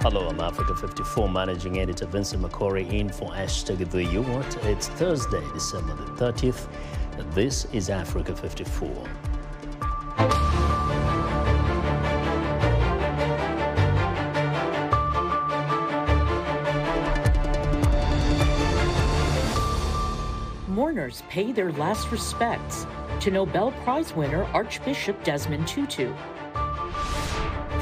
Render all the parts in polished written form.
Hello, I'm Africa 54 Managing Editor Vincent McCory in for Hashtag The You What. It's Thursday, December the 30th. And this is Africa 54. Mourners pay their last respects to Nobel Prize winner Archbishop Desmond Tutu.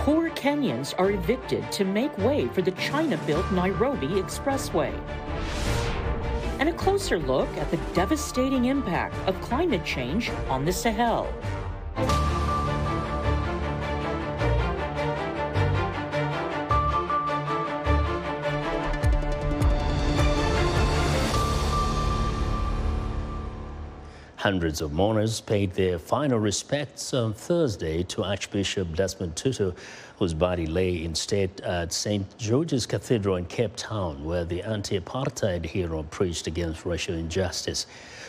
Poor Kenyans are evicted to make way for the China-built Nairobi Expressway. And a closer look at the devastating impact of climate change on the Sahel. Hundreds of mourners paid their final respects on Thursday to Archbishop Desmond Tutu, whose body lay in state at St. George's Cathedral in Cape Town, where the anti-apartheid hero preached against racial injustice.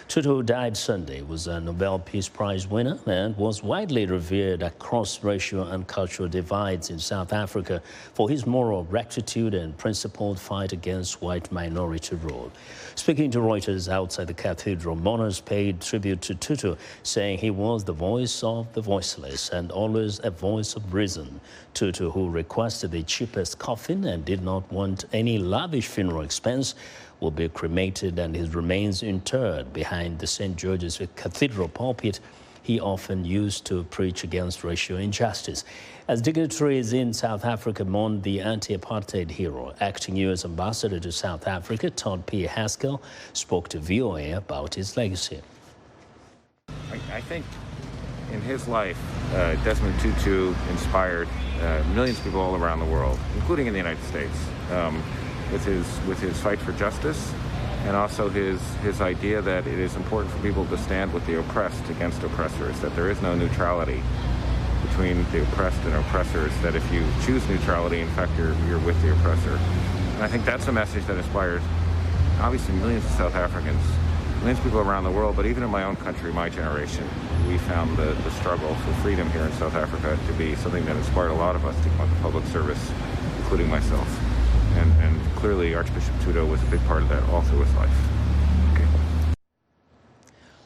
Tutu, who died Sunday, was a Nobel Peace Prize winner and was widely revered across racial and cultural divides in South Africa for his moral rectitude and principled fight against white minority rule. Speaking to Reuters outside the cathedral, mourners paid tribute to Tutu, saying he was the voice of the voiceless and always a voice of reason. Tutu, who requested the cheapest coffin and did not want any lavish funeral expense, will be cremated and his remains interred behind the St. George's Cathedral pulpit he often used to preach against racial injustice. As dignitaries in South Africa mourned the anti-apartheid hero, acting U.S. Ambassador to South Africa Todd P. Haskel spoke to VOA about his legacy. I think in his life, Desmond Tutu inspired millions of people all around the world, including in the United States, with his fight for justice, and also his idea that it is important for people to stand with the oppressed against oppressors, that there is no neutrality between the oppressed and oppressors, that if you choose neutrality, in fact, you're with the oppressor. And I think that's a message that inspires, obviously, millions of South Africans, millions of people around the world, but even in my own country, my generation, we found the struggle for freedom here in South Africa to be something that inspired a lot of us to come into public service, including myself. And clearly Archbishop Tutu was a big part of that all through his life. Okay.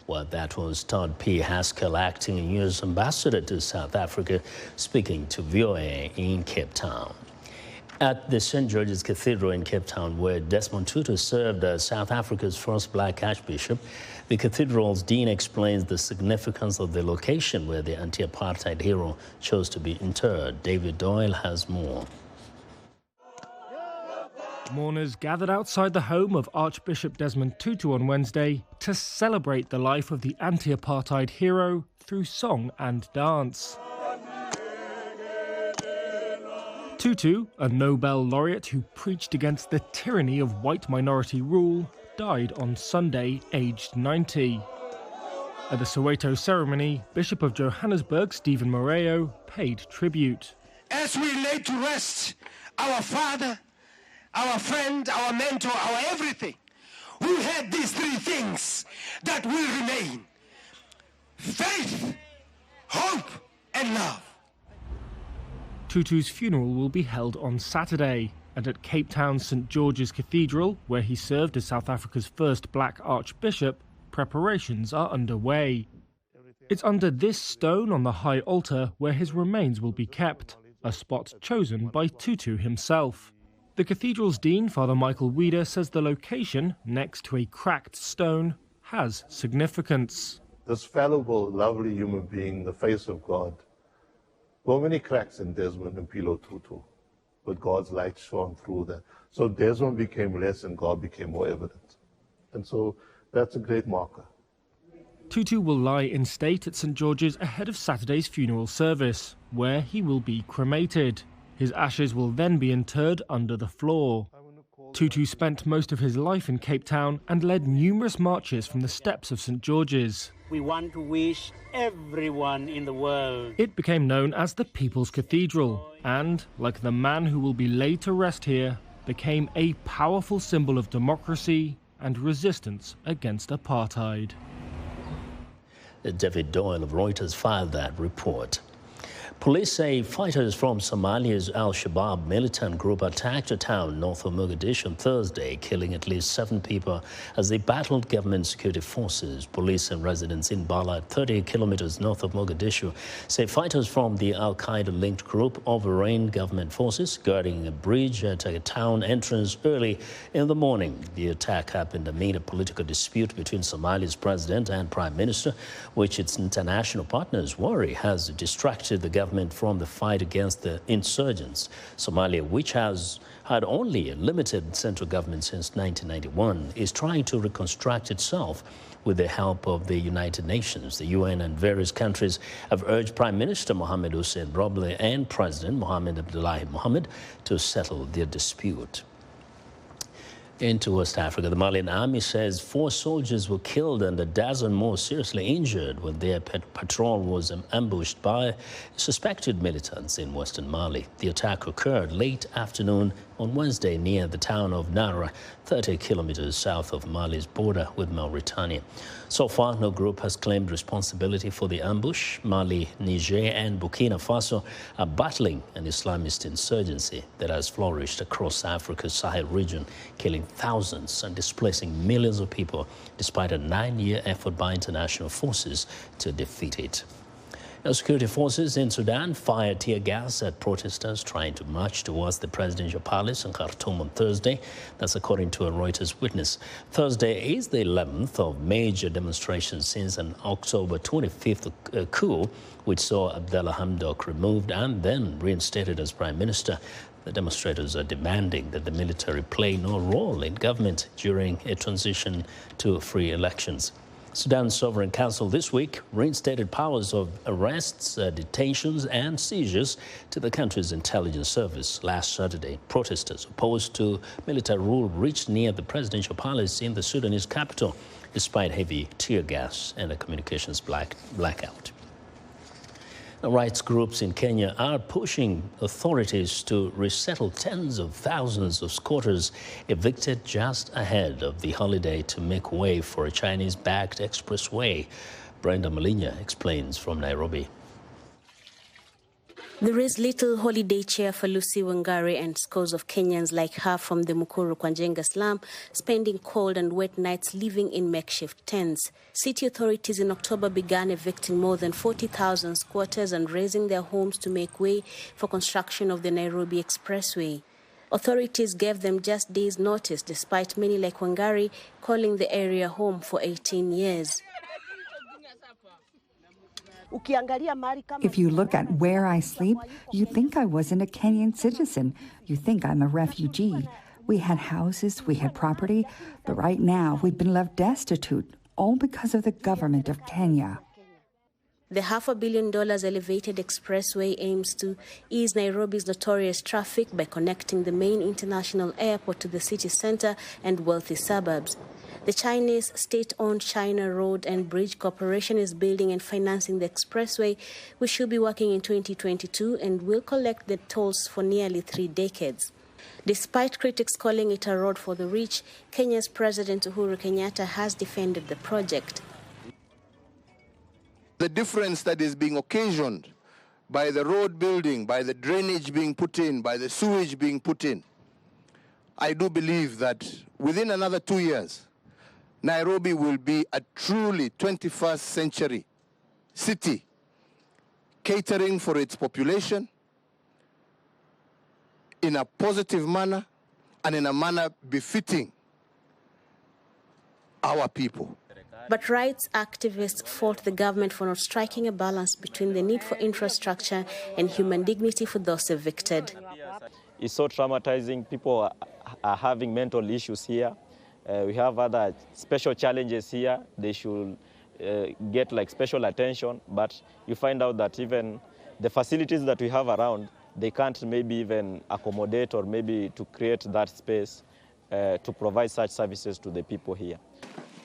Well, that was Todd P. Haskel, acting U.S. Ambassador to South Africa, speaking to VOA in Cape Town. At the St. George's Cathedral in Cape Town, where Desmond Tutu served as South Africa's first black archbishop, the cathedral's dean explains the significance of the location where the anti-apartheid hero chose to be interred. David Doyle has more. Mourners gathered outside the home of Archbishop Desmond Tutu on Wednesday to celebrate the life of the anti-apartheid hero through song and dance. Tutu, a Nobel laureate who preached against the tyranny of white minority rule, died on Sunday, aged 90. At the Soweto ceremony, Bishop of Johannesburg, Stephen Morayo, paid tribute. As we lay to rest our father, our friend, our mentor, our everything, who had these three things that will remain: faith, hope, and love. Tutu's funeral will be held on Saturday, and at Cape Town's St. George's Cathedral, where he served as South Africa's first black archbishop, preparations are underway. It's under this stone on the high altar where his remains will be kept, a spot chosen by Tutu himself. The cathedral's dean, Father Michael Wieder, says the location, next to a cracked stone, has significance. This fallible, lovely human being, the face of God. There were many cracks in Desmond and Pilo Tutu, but God's light shone through that. So Desmond became less and God became more evident. And so that's a great marker. Tutu will lie in state at St. George's ahead of Saturday's funeral service, where he will be cremated. His ashes will then be interred under the floor. Tutu spent most of his life in Cape Town and led numerous marches from the steps of St. George's. We want to wish everyone in the world. It became known as the People's Cathedral and, like the man who will be laid to rest here, became a powerful symbol of democracy and resistance against apartheid. David Doyle of Reuters filed that report. Police say fighters from Somalia's Shabaab militant group attacked a town north of Mogadishu on Thursday, killing at least 7 people as they battled government security forces. Police and residents in Bala, 30 kilometers north of Mogadishu, say fighters from the Al-Qaeda-linked group overran government forces guarding a bridge at a town entrance early in the morning. The attack happened amid a political dispute between Somalia's president and prime minister, which its international partners worry has distracted the government from the fight against the insurgents. Somalia, which has had only a limited central government since 1991, is trying to reconstruct itself with the help of the United Nations. The UN and various countries have urged Prime Minister Mohamed Hussein Roble and President Mohamed Abdullahi Mohamed to settle their dispute. Into West Africa, the Malian army says 4 soldiers were killed and a dozen more seriously injured when their patrol was ambushed by suspected militants in western Mali. The attack occurred late afternoon on Wednesday near the town of Nara, 30 kilometers south of Mali's border with Mauritania. So far, no group has claimed responsibility for the ambush. Mali, Niger, and Burkina Faso are battling an Islamist insurgency that has flourished across Africa's Sahel region, killing thousands and displacing millions of people, despite a 9-year effort by international forces to defeat it. Now, security forces in Sudan fired tear gas at protesters trying to march towards the presidential palace in Khartoum on Thursday. That's according to a Reuters witness. Thursday is the 11th of major demonstrations since an October 25th coup, which saw Abdallah Hamdok removed and then reinstated as prime minister. The demonstrators are demanding that the military play no role in government during a transition to free elections. Sudan's Sovereign Council this week reinstated powers of arrests, detentions and seizures to the country's intelligence service. Last Saturday, protesters opposed to military rule reached near the presidential palace in the Sudanese capital, despite heavy tear gas and a communications blackout. Rights groups in Kenya are pushing authorities to resettle tens of thousands of squatters evicted just ahead of the holiday to make way for a Chinese-backed expressway. Brenda Malinya explains from Nairobi. There is little holiday cheer for Lucy Wangari and scores of Kenyans like her from the Mukuru Kwanjenga slum, spending cold and wet nights living in makeshift tents. City authorities in October began evicting more than 40,000 squatters and razing their homes to make way for construction of the Nairobi Expressway. Authorities gave them just days' notice, despite many like Wangari calling the area home for 18 years. If you look at where I sleep, you think I wasn't a Kenyan citizen. You think I'm a refugee. We had houses, we had property, but right now we've been left destitute, all because of the government of Kenya. The $500 million elevated expressway aims to ease Nairobi's notorious traffic by connecting the main international airport to the city center and wealthy suburbs. The Chinese state-owned China Road and Bridge Corporation is building and financing the expressway, which should be working in 2022 and will collect the tolls for nearly 3 decades. Despite critics calling it a road for the rich, Kenya's President Uhuru Kenyatta has defended the project. The difference that is being occasioned by the road building, by the drainage being put in, by the sewage being put in, I do believe that within another 2 years, Nairobi will be a truly 21st century city, catering for its population in a positive manner and in a manner befitting our people. But rights activists fault the government for not striking a balance between the need for infrastructure and human dignity for those evicted. It's so traumatizing. People are having mental issues here. We have other special challenges here. They should get like special attention, but you find out that even the facilities that we have around, they can't maybe even accommodate or maybe to create that space to provide such services to the people here.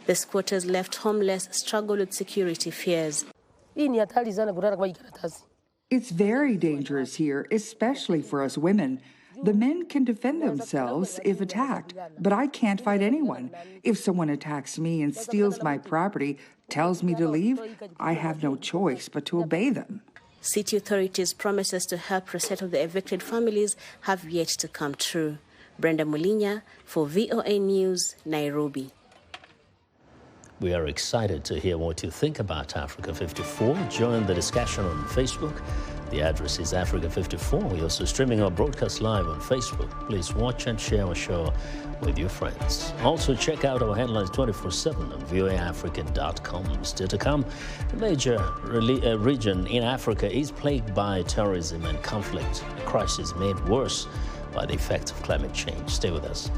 The squatters left homeless struggle with security fears. It's very dangerous here, especially for us women. The men can defend themselves if attacked, but I can't fight anyone. If someone attacks me and steals my property, tells me to leave, I have no choice but to obey them. City authorities' promises to help resettle the evicted families have yet to come true. Brenda Mulinya for VOA News, Nairobi. We are excited to hear what you think about Africa 54. Join the discussion on Facebook. The address is Africa 54. We're also streaming our broadcast live on Facebook. Please watch and share our show with your friends. Also, check out our headlines 24/7 on voaafrica.com. Still to come, the major region in Africa is plagued by terrorism and conflict, a crisis made worse by the effects of climate change. Stay with us.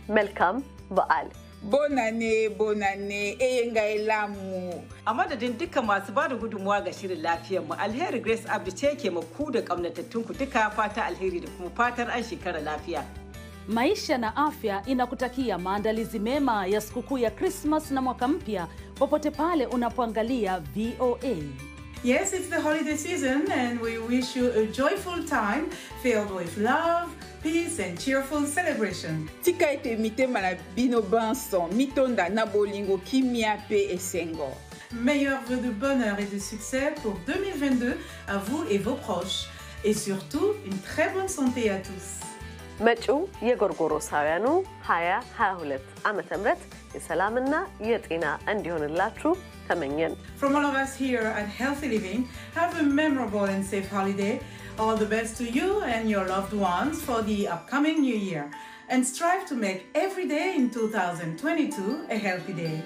Welcome, Baal. Bonane, Eyengailamu. A madadin duka masu ba da gudunmuwa ga shirin lafiyarmu, Alheri Grace Abdi ce ke maku da ƙaunatattun ku duka fata alheri da kuma fatar an shekara lafiya. Maisha na Afya inakutakia maandalizi mema ya sikukuu ya Christmas na mwaka mpya popote pale unapoangalia VOA. Yes, it's the holiday season and we wish you a joyful time filled with love, peace and cheerful celebration. Tika ete mitema na bino banson, mitonda na bolingo kimia pe esengo. Meilleurs vœux de bonheur et de succès pour 2022 à vous et vos proches. Et surtout, une très bonne santé à tous. መጪው የጎርጎሮሳውያኑ 2022 ዓመተ ምህረት የሰላምና የጤና እንዲሆንላችሁ ተመኘን። From all of us here at Healthy Living, have a memorable and safe holiday. All the best to you and your loved ones for the upcoming new year. And strive to make every day in 2022 a healthy day.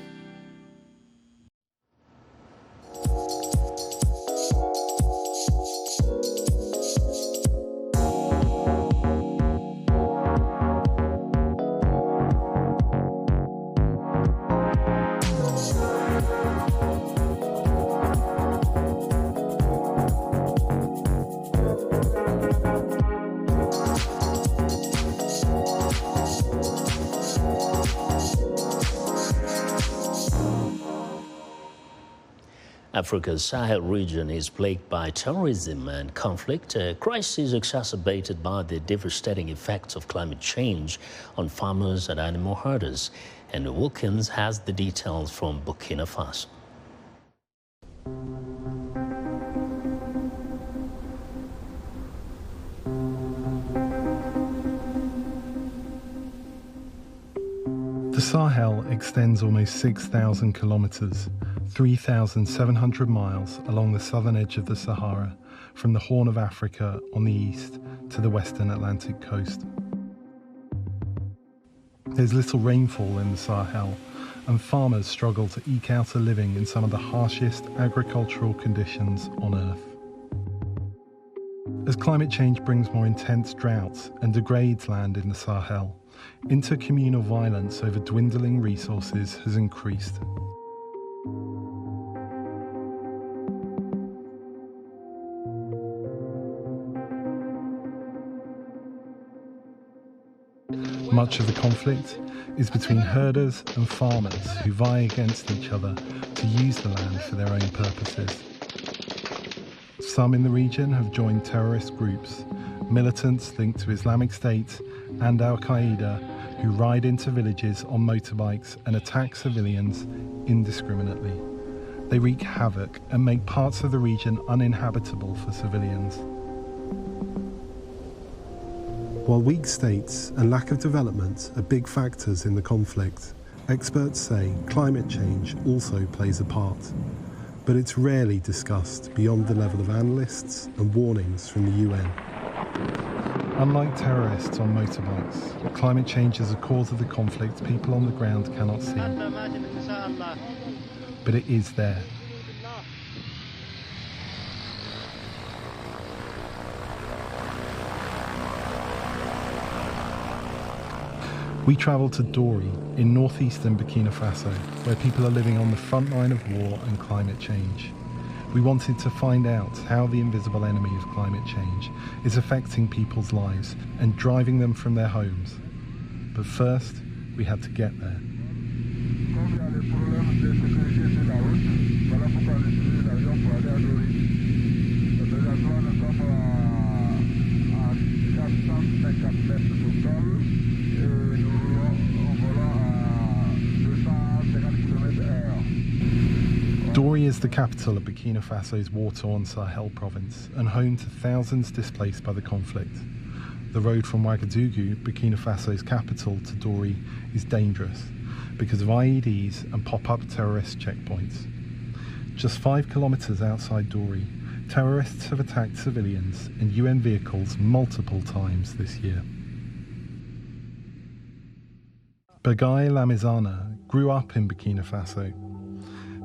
Africa's Sahel region is plagued by terrorism and conflict, a crisis exacerbated by the devastating effects of climate change on farmers and animal herders. And Wilkins has the details from Burkina Faso. The Sahel extends almost 6,000 kilometers, 3,700 miles along the southern edge of the Sahara, from the Horn of Africa on the east to the western Atlantic coast. There's little rainfall in the Sahel, and farmers struggle to eke out a living in some of the harshest agricultural conditions on Earth. As climate change brings more intense droughts and degrades land in the Sahel, intercommunal violence over dwindling resources has increased. Much of the conflict is between herders and farmers who vie against each other to use the land for their own purposes. Some in the region have joined terrorist groups, militants linked to Islamic State and Al-Qaeda, who ride into villages on motorbikes and attack civilians indiscriminately. They wreak havoc and make parts of the region uninhabitable for civilians. While weak states and lack of development are big factors in the conflict, experts say climate change also plays a part. But it's rarely discussed beyond the level of analysts and warnings from the UN. Unlike terrorists on motorbikes, climate change is a cause of the conflict people on the ground cannot see. But it is there. We travelled to Dori in northeastern Burkina Faso, where people are living on the front line of war and climate change. We wanted to find out how the invisible enemy of climate change is affecting people's lives and driving them from their homes. But first, we had to get there. Dori is the capital of Burkina Faso's war-torn Sahel province and home to thousands displaced by the conflict. The road from Ouagadougou, Burkina Faso's capital, to Dori is dangerous because of IEDs and pop-up terrorist checkpoints. Just 5 kilometers outside Dori, terrorists have attacked civilians and UN vehicles multiple times this year. Bagai Lamizana grew up in Burkina Faso.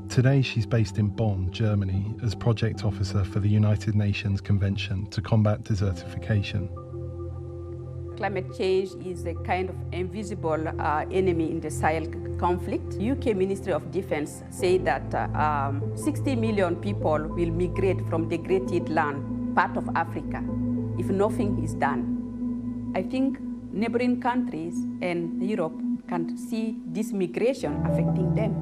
Today she's based in Bonn, Germany, as project officer for the United Nations Convention to combat desertification. Climate change is a kind of invisible enemy in the Sahel conflict. UK Ministry of Defense said that 60 million people will migrate from degraded land, part of Africa, if nothing is done. I think neighboring countries and Europe can see this migration affecting them.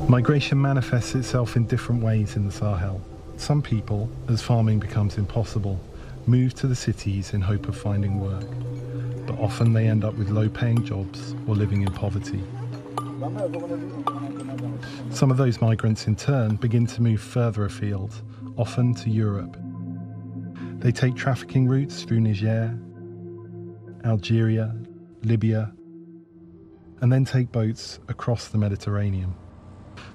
Migration manifests itself in different ways in the Sahel. Some people, as farming becomes impossible, move to the cities in hope of finding work, but often they end up with low-paying jobs or living in poverty. Some of those migrants in turn begin to move further afield, often to Europe. They take trafficking routes through Niger, Algeria, Libya, and then take boats across the Mediterranean.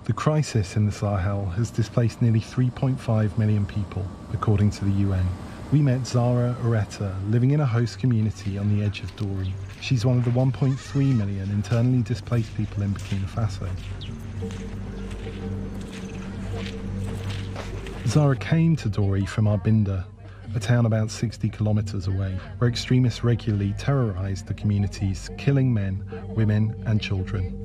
The crisis in the Sahel has displaced nearly 3.5 million people, according to the UN. We met Zara Ureta, living in a host community on the edge of Dori. She's one of the 1.3 million internally displaced people in Burkina Faso. Zara came to Dori from Arbinda, a town about 60 kilometers away, where extremists regularly terrorized the communities, killing men, women and children.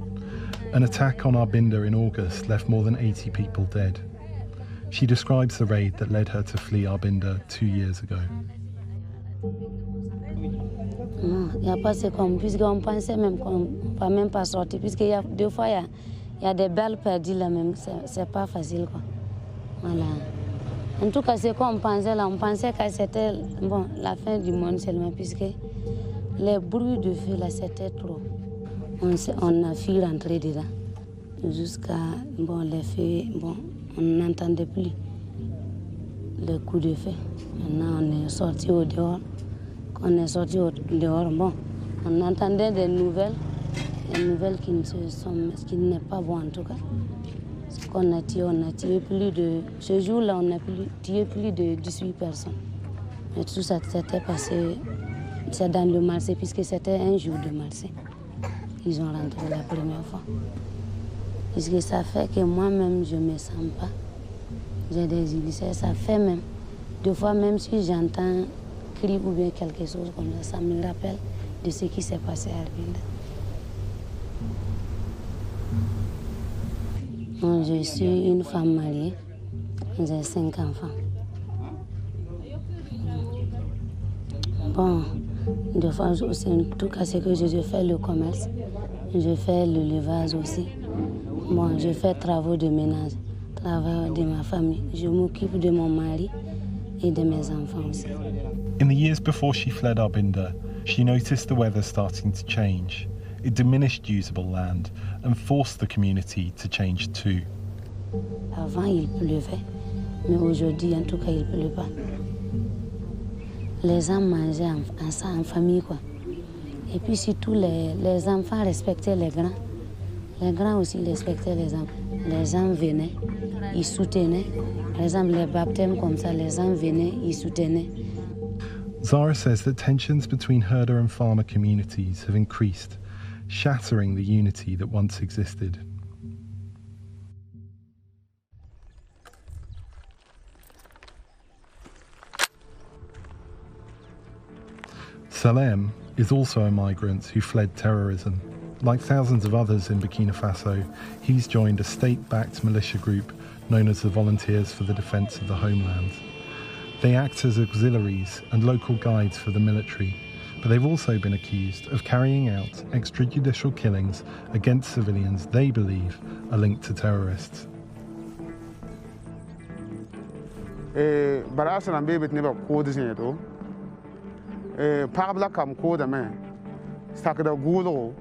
An attack on Arbinda in August left more than 80 people dead. She describes the raid that led her to flee Arbinda 2 years ago. Il n'y a pas c'est comme, puisqu'on pensait même qu'on ne va même pas sortir, puisqu'il y a deux fois, il y a des balles perdues là même, c'est pas facile quoi. Voilà. En tout cas, c'est quoi on pensait là, on pensait que c'était bon, la fin du monde seulement, puisque les bruits de feu là, c'était trop. On a fui rentrer dedans, jusqu'à, bon, les feux, bon, on n'entendait plus le coup de feu. Maintenant, on est sorti au dehors. Quand on est sorti au dehors, bon, on entendait des nouvelles qui n'est pas bon en tout cas. Ce qu'on a tué plus de... Ce jour-là, on a tué plus de 18 personnes. Et tout ça s'était passé, c'est dans le marché, puisque c'était un jour de marché. Ils ont rentré la première fois. Puisque ça fait que moi-même, je ne me sens pas. J'ai des ulcères, ça fait même. Deux fois, même si j'entends cri ou bien quelque chose comme ça, ça me rappelle de ce qui s'est passé à Arbinda. Bon, je suis une femme mariée, j'ai 5 enfants. Bon, des fois aussi, en tout cas, c'est que je fais le commerce, je fais le levage aussi. Bon, je fais travaux de ménage, travail de ma famille. Je m'occupe de mon mari et de mes enfants aussi. In the years before she fled Arbinda, she noticed the weather starting to change. It diminished usable land and forced the community to change too. Avant, il pleuvait, mais aujourd'hui, en tout cas, il ne pleut pas. Les gens mangeaient en famille, quoi. Et puis surtout, les enfants respectaient les grands. Les grands aussi respectaient les enfants. Les gens venaient, ils soutenaient. Par exemple, les baptêmes comme ça, les gens venaient, ils soutenaient. Zara says that tensions between herder and farmer communities have increased, shattering the unity that once existed. Salem is also a migrant who fled terrorism. Like thousands of others in Burkina Faso, he's joined a state-backed militia group known as the Volunteers for the Defense of the Homeland. They act as auxiliaries and local guides for the military, but they've also been accused of carrying out extrajudicial killings against civilians they believe are linked to terrorists. Pagla kam koda me sakda gulo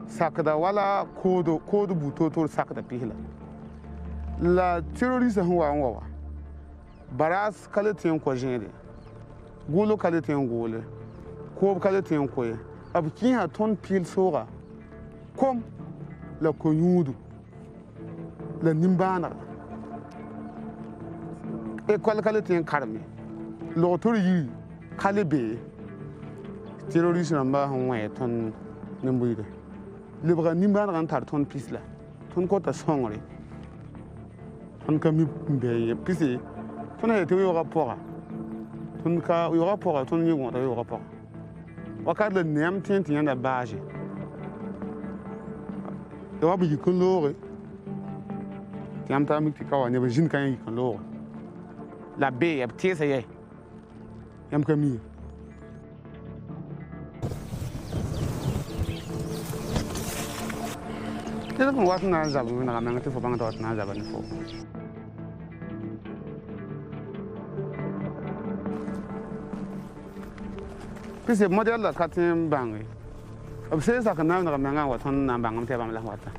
sakda wala kodo butotor sakda pihla La terroriste huwa wa. Baras kaletin ko jende. Gulo kaletin gole. Ko kaletin ko. Ab kin ha ton pil sora. Kom la konyudu. La nimbana. E kwal kaletin karmi. Lo tori kalebe. Terroriste namba huwa ton nimbuide. Libra nimbana kan tar ton pisla. Ton ko ta songre. On kami be pisi ton a été au rapport ton ka au rapport ton ni on au rapport wakad le nem tient na base do wa bi ko lore tiam ta mi ka wa ne ba jin kan yi kan lore la be ya tiesa ye yam kami tele ko wat na zabu na ga ngati fo bang dot na zabu ni fo pise model la katin bangi obse sa kana na manga wa ton na bangam te bam la wata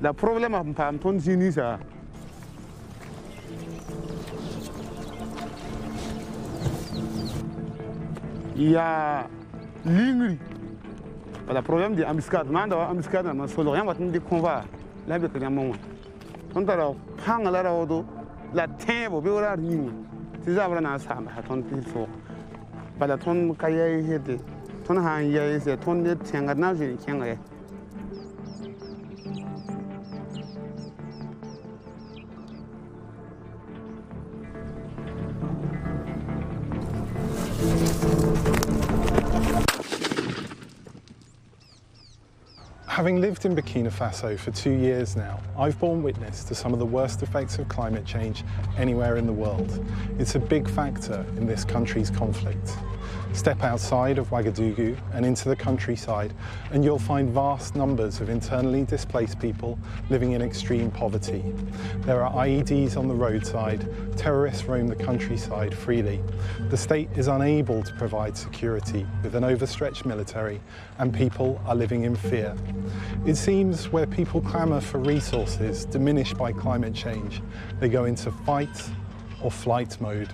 la problème am pam ton sini sa ya lingri la problème de amiscade manda amiscade na solo rien wat ndi conva la be kana mon on tara panga la rodo la tembo be ora ni ti zabra na sa ma ton pil fo Bala ton kaya hede ton han ya se ton ne tenga na je kenga. Having lived in Burkina Faso for 2 years now, I've borne witness to some of the worst effects of climate change anywhere in the world. It's a big factor in this country's conflict. Step outside of Ouagadougou and into the countryside and you'll find vast numbers of internally displaced people living in extreme poverty. There are IEDs on the roadside, terrorists roam the countryside freely. The state is unable to provide security with an overstretched military and people are living in fear. It seems where people clamour for resources diminished by climate change, they go into fight or flight mode.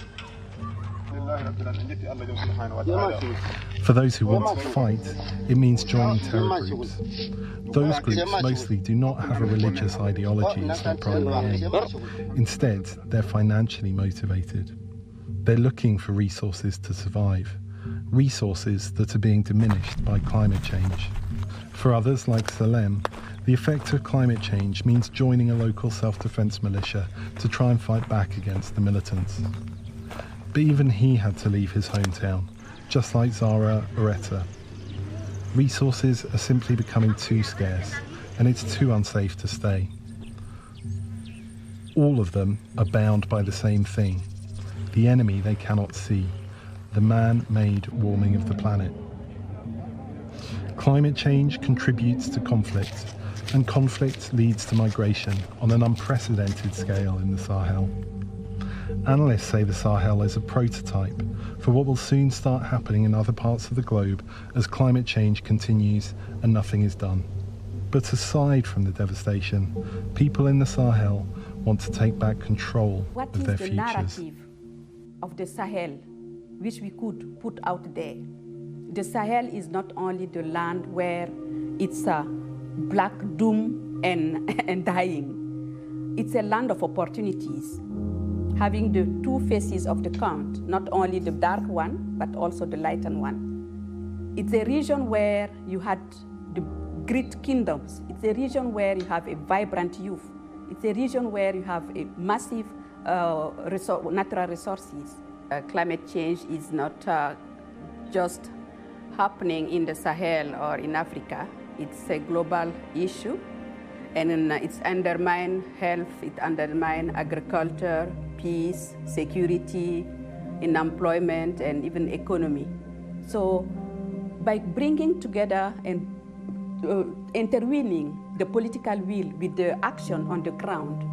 For those who want to fight, it means joining terror groups. Those groups mostly do not have a religious ideology as their primary aim. Instead, they're financially motivated. They're looking for resources to survive, resources that are being diminished by climate change. For others, like Salem, the effect of climate change means joining a local self-defense militia to try and fight back against the militants. But even he had to leave his hometown, just like Zara Oreta. Resources are simply becoming too scarce, and it's too unsafe to stay. All of them are bound by the same thing, the enemy they cannot see, the man-made warming of the planet. Climate change contributes to conflict, and conflict leads to migration on an unprecedented scale in the Sahel. Analysts say the Sahel is a prototype for what will soon start happening in other parts of the globe as climate change continues and nothing is done. But aside from the devastation, people in the Sahel want to take back control of their futures. What is the narrative of the Sahel which we could put out there? The Sahel is not only the land where it's a black doom and dying. It's a land of opportunities, having the two faces of the coin, not only the dark one, but also the lighter one. It's a region where you had the great kingdoms. It's a region where you have a vibrant youth. It's a region where you have a massive natural resources. Climate change is not just happening in the Sahel or in Africa. It's a global issue, and it's undermine health, it undermine agriculture, peace, security, in employment, and even economy. So by bringing together and intervening the political will with the action on the ground,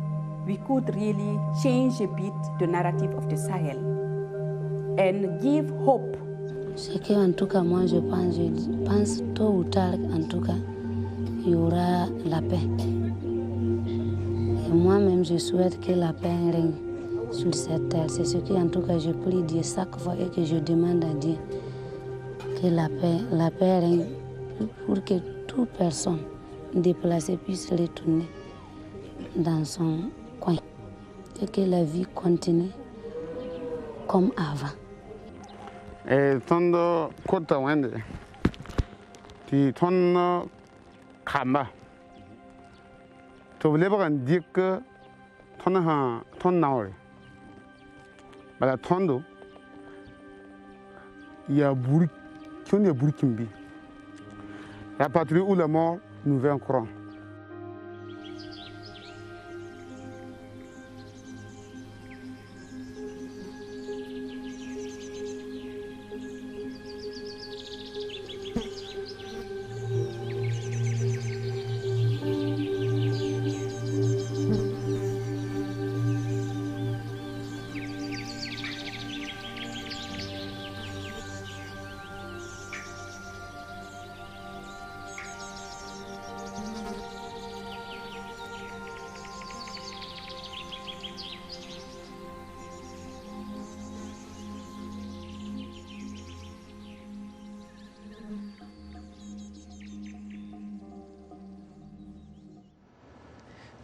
we could really change a bit the narrative of the Sahel and give hope. Ce que, en tout cas, moi, je pense tôt ou tard, en tout cas, il y aura la paix. Et moi-même, je souhaite que la paix règne sur cette terre. C'est ce que, en tout cas, je prie Dieu chaque fois et que je demande à Dieu que la paix règne pour que toute personne déplacée puisse retourner dans son coin et que la vie continue comme avant. Et tondo kota wende ti tondo kamba to lebaran dik tondo ha ton naure bala tondo ya buri kyonne burkimbi la patrie où la mort nous vaincrons.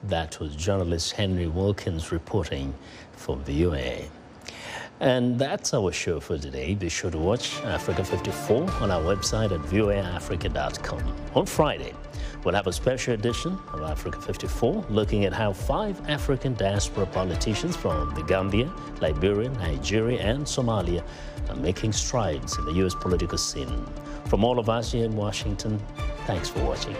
That was journalist Henry Wilkins reporting for VOA. And that's our show for today. Be sure to watch Africa 54 on our website at voaafrica.com. On Friday, we'll have a special edition of Africa 54 looking at how 5 African diaspora politicians from the Gambia, Liberia, Nigeria, and Somalia are making strides in the U.S. political scene. From all of us here in Washington, thanks for watching.